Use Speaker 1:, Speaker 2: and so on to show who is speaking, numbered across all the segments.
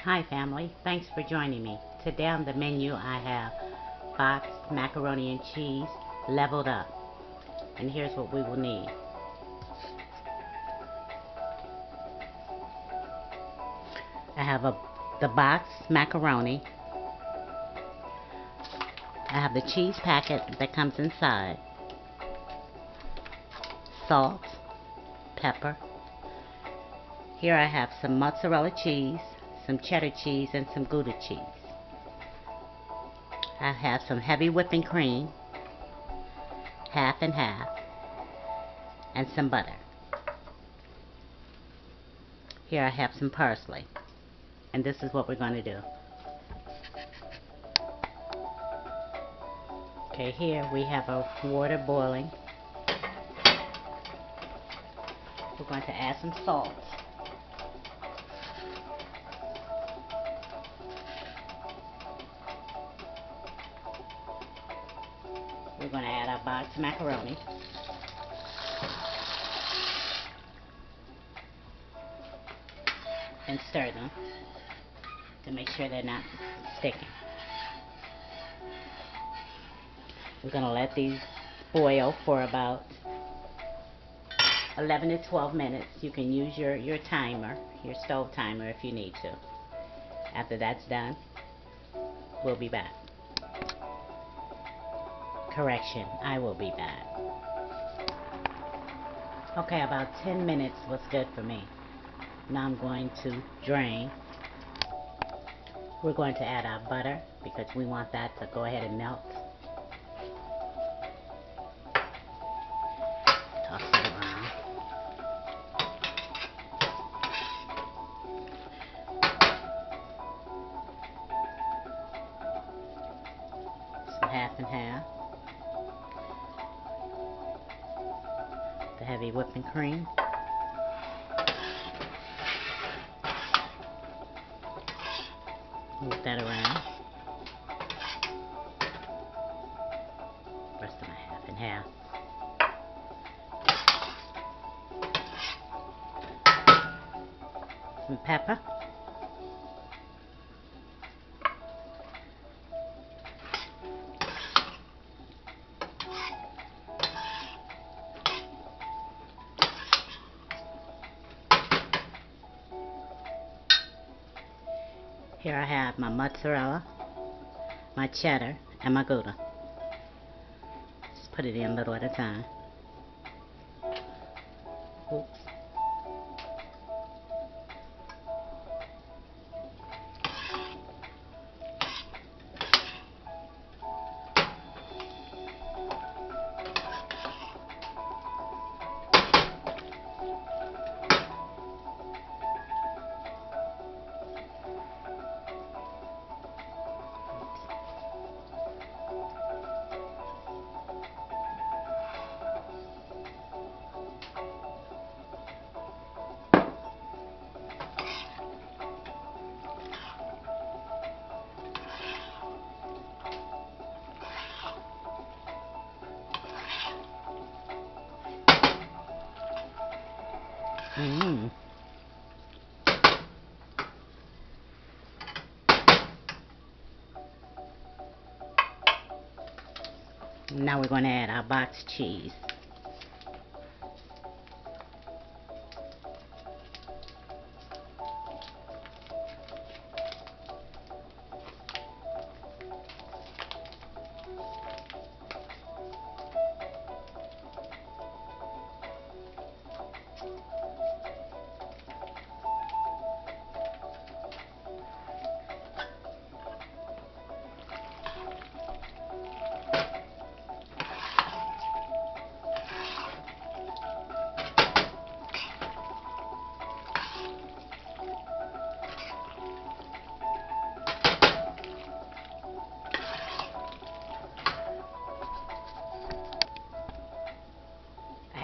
Speaker 1: Hi family, thanks for joining me. Today on the menu I have boxed macaroni and cheese leveled up. And here's what we will need. I have the boxed macaroni. I have the cheese packet that comes inside. Salt, pepper. Here I have some mozzarella cheese, some cheddar cheese, and some Gouda cheese. I have some heavy whipping cream, half and half, and some butter. Here I have some parsley, and this is what we're going to do. Okay, here we have our water boiling. We're going to add some salt. We're going to add our boxed macaroni. And stir them to make sure they're not sticking. We're going to let these boil for about 11 to 12 minutes. You can use your timer, your stove timer if you need to. After that's done, we'll be back. Correction, I will be back. Okay, about 10 minutes was good for me. Now I'm going to drain. We're going to add our butter because we want that to go ahead and melt. Toss it around. Some half and half. The heavy whipping cream. Move that around. Rest of my half and half. Some pepper. Here I have my mozzarella, my cheddar, and my Gouda. Just put it in a little at a time. Oops. Now we're going to add our boxed cheese.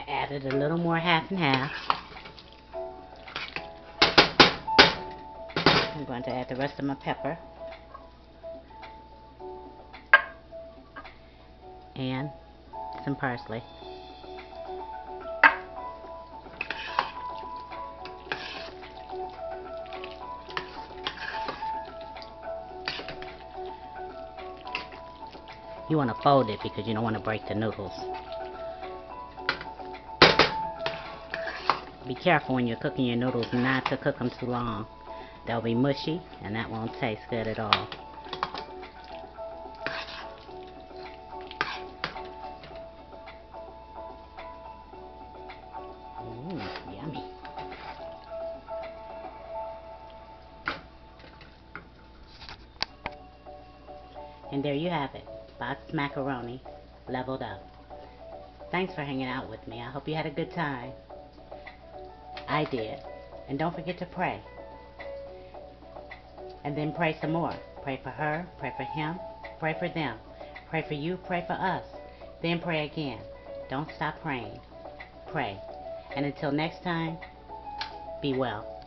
Speaker 1: Added a little more half and half. I'm going to add the rest of my pepper and some parsley. You want to fold it because you don't want to break the noodles. Be careful when you're cooking your noodles not to cook them too long. They'll be mushy and that won't taste good at all. Yummy. And there you have it, boxed macaroni, leveled up. Thanks for hanging out with me. I hope you had a good time. I did. And don't forget to pray. And then pray some more. Pray for her, pray for him, pray for them. Pray for you, pray for us. Then pray again. Don't stop praying. Pray. And until next time, be well.